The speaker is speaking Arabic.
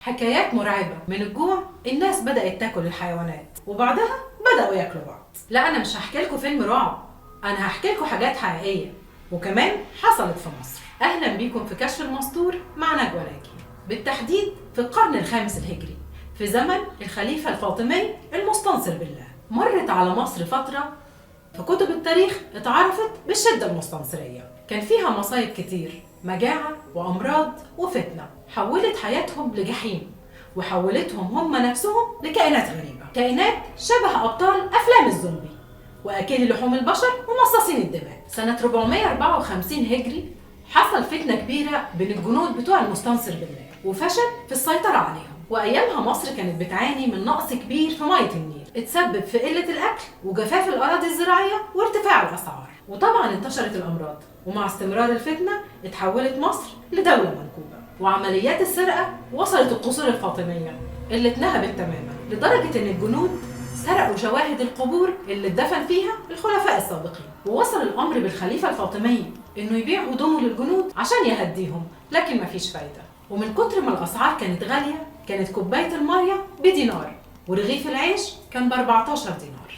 حكايات مرعبة من الجوع. الناس بدأت تاكل الحيوانات وبعدها بدأوا ياكلوا بعض. لا أنا مش هحكي لكم فيلم رعب، أنا هحكي لكم حاجات حقيقية وكمان حصلت في مصر. أهلا بيكم في كشف المستور مع نجوى ناجي، بالتحديد في القرن الخامس الهجري في زمن الخليفة الفاطمي المستنصر بالله. مرت على مصر فترة في كتب التاريخ اتعرفت بالشدة المستنصرية، كان فيها مصايب كتير، مجاعة وأمراض وفتنة حولت حياتهم لجحيم وحولتهم هم نفسهم لكائنات غريبة، كائنات شبه أبطال أفلام الزومبي وأكل لحوم البشر ومصاصين الدماء. سنة 454 هجري حصل فتنة كبيرة بين الجنود بتوع المستنصر بالله وفشل في السيطرة عليهم. وأيامها مصر كانت بتعاني من نقص كبير في مية النيل اتسبب في قلة الأكل وجفاف الأراضي الزراعية وارتفاع الأسعار، وطبعا انتشرت الأمراض. ومع استمرار الفتنة اتحولت مصر لدولة منكوبة، وعمليات السرقة وصلت القصور الفاطمية اللي اتنهبت تماما، لدرجة إن الجنود سرقوا شواهد القبور اللي اتدفن فيها الخلفاء السابقين. ووصل الأمر بالخليفة الفاطمي إنه يبيع هدومه للجنود عشان يهديهم، لكن مفيش فايدة. ومن كتر ما الأسعار كانت غالية كانت كوباية المية بدينار ورغيف العيش كان ب 14 دينار.